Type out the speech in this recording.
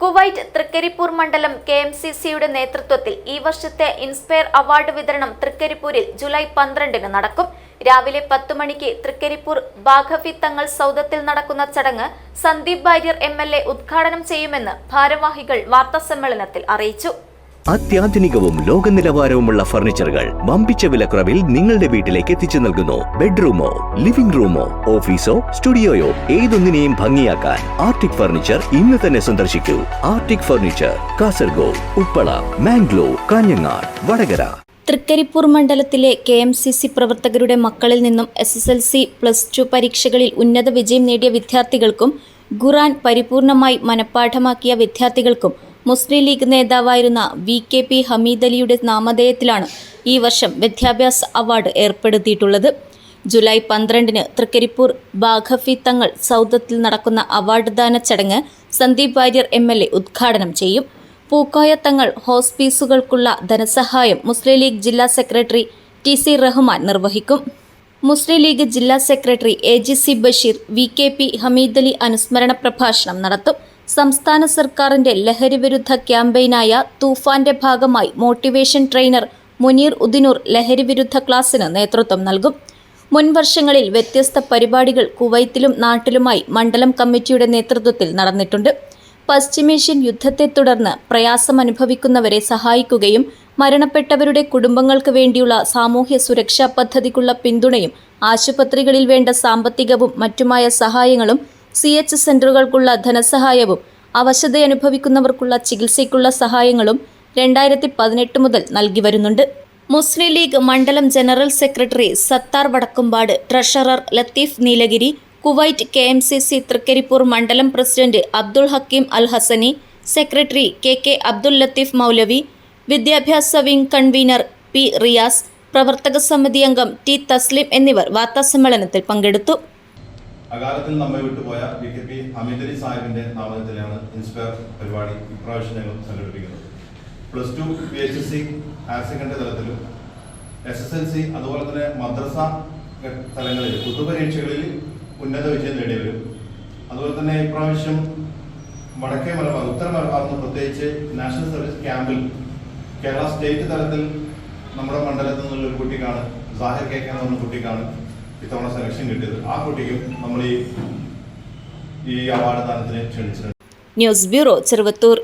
Kuwait Trikaripur മണ്ഡലം KMCCയുടെ നേതൃത്വത്തിൽ ഈ വർഷത്തെ ഇൻസ്പയർ അവാർഡ് വിതരണം തൃക്കരിപ്പൂരിൽ ജൂലൈ 12-ന് നടക്കും. രാവിലെ 10 മണിക്ക് തൃക്കരിപ്പൂർ ബാഖഫി തങ്ങൾ സൗദത്തിൽ നടക്കുന്ന ചടങ്ങ് സന്ദീപ് വാര്യർ MLA ഉദ്ഘാടനം ചെയ്യുമെന്ന് ഭാരവാഹികൾ വാർത്താസമ്മേളനത്തിൽ അറിയിച്ചു. അത്യാധുനികവും ലോക നിലവാരവുമുള്ള ഫർണിച്ചറുകൾ വമ്പിച്ച വിലക്കുറവിൽ നിങ്ങളുടെ വീട്ടിലേക്ക് എത്തിച്ചു നൽകുന്നു. ബെഡ്റൂമോ, ലിവിംഗ് റൂമോ, ഓഫീസോ, സ്റ്റുഡിയോയോ ഏതൊന്നിനെയും ഭംഗിയാക്കാൻ ആർട്ടിക് ഫർണിച്ചർ ഇന്ന് തന്നെ സന്ദർശിക്കൂ. Arctic furniture, Kasaragod, Uppala, Mangalore, Kanhangad, Vadakara. തൃക്കരിപ്പൂർ മണ്ഡലത്തിലെ KMCC പ്രവർത്തകരുടെ മക്കളിൽ നിന്നും SSLC+2 പരീക്ഷകളിൽ ഉന്നത വിജയം നേടിയ വിദ്യാർത്ഥികൾക്കും ഖുർആൻ പരിപൂർണമായി മനഃപ്പാഠമാക്കിയ വിദ്യാർത്ഥികൾക്കും മുസ്ലിം ലീഗ് നേതാവായിരുന്ന VKP ഹമീദലിയുടെ നാമധേയത്തിലാണ് ഈ വർഷം വിദ്യാഭ്യാസ അവാർഡ് ഏർപ്പെടുത്തിയിട്ടുള്ളത്. ജൂലൈ 12-ന് തൃക്കരിപ്പൂർ ബാഖഫി തങ്ങൾ സൗദത്തിൽ നടക്കുന്ന അവാർഡ് ദാന ചടങ്ങ് സന്ദീപ് വാര്യർ MLA ഉദ്ഘാടനം ചെയ്യും. പൂക്കോയ തങ്ങൾ ഹോസ്പീസുകൾക്കുള്ള ധനസഹായം മുസ്ലിം ലീഗ് ജില്ലാ സെക്രട്ടറി TC റഹ്മാൻ നിർവഹിക്കും. മുസ്ലിം ലീഗ് ജില്ലാ secretary AGC Basheer VKP Hameedali അനുസ്മരണ പ്രഭാഷണം നടത്തും. സംസ്ഥാന സർക്കാരിന്റെ ലഹരിവിരുദ്ധ ക്യാമ്പയിനായ തൂഫാന്റെ ഭാഗമായി മോട്ടിവേഷൻ ട്രെയിനർ മുനീർ ഉദിനൂർ ലഹരിവിരുദ്ധ ക്ലാസിന് നേതൃത്വം നൽകും. മുൻ വർഷങ്ങളിൽ വ്യത്യസ്ത പരിപാടികൾ കുവൈത്തിലും നാട്ടിലുമായി മണ്ഡലം കമ്മിറ്റിയുടെ നേതൃത്വത്തിൽ നടന്നിട്ടുണ്ട്. പശ്ചിമേഷ്യൻ യുദ്ധത്തെ തുടർന്ന് പ്രയാസമനുഭവിക്കുന്നവരെ സഹായിക്കുകയും മരണപ്പെട്ടവരുടെ കുടുംബങ്ങൾക്ക് വേണ്ടിയുള്ള സാമൂഹ്യ സുരക്ഷാ പദ്ധതിക്കുള്ള പിന്തുണയും ആശുപത്രികളിൽ വേണ്ട സാമ്പത്തികവും മറ്റുമായ സഹായങ്ങളും CH സെന്ററുകൾക്കുള്ള ധനസഹായവും അവശതയനുഭവിക്കുന്നവർക്കുള്ള ചികിത്സയ്ക്കുള്ള സഹായങ്ങളും 2018 മുതൽ നൽകി വരുന്നുണ്ട്. മുസ്ലിം ലീഗ് മണ്ഡലം general secretary Sattar Vadakkumpad, treasurer Latheef Nilagiri, Kuwait KMCC Trikaripur മണ്ഡലം president Abdul Hakeem Al Hasani, secretary KK Abdul Latheef Moulavi, വിദ്യാഭ്യാസ വിംഗ് കൺവീനർ P റിയാസ്, പ്രവർത്തക സമിതി അംഗം T തസ്ലിം എന്നിവർ വാർത്താസമ്മേളനത്തിൽ പങ്കെടുത്തു. അകാലത്തിൽ നമ്മെ വിട്ടുപോയ VKP ഹമീദലി സാഹിബിന്റെ നാമധേയത്തിലാണ് ഇൻസ്പയർ പരിപാടി ഇപ്രാവശ്യം ഞങ്ങൾ സംഘടിപ്പിക്കുന്നത്. +2 PHSC ഹയർ സെക്കൻഡറി തലത്തിലും SSLC അതുപോലെ തന്നെ മദ്രസ തലങ്ങളിൽ പൊതുപരീക്ഷകളിൽ ഉന്നത വിജയം നേടിയവരും അതുപോലെ തന്നെ ഇപ്രാവശ്യം വടക്കേ മലബാർ, ഉത്തര മലബാറിന് പ്രത്യേകിച്ച് നാഷണൽ സർവീസ് ക്യാമ്പിൽ കേരള സ്റ്റേറ്റ് തലത്തിൽ നമ്മുടെ മണ്ഡലത്തിൽ നിന്നുള്ള ഒരു കുട്ടിക്കാണ്, സാഹിർ KK എന്ന് പറഞ്ഞ കുട്ടിക്കാണ് ഇത്തവണ സെലക്ഷൻ കിട്ടിയത്. ആ കുട്ടിക്കും നമ്മൾ ഈ അവാർഡ് ദാനത്തിന് ക്ഷണിച്ചിട്ടുണ്ട്. News bureau, Cheruvathur.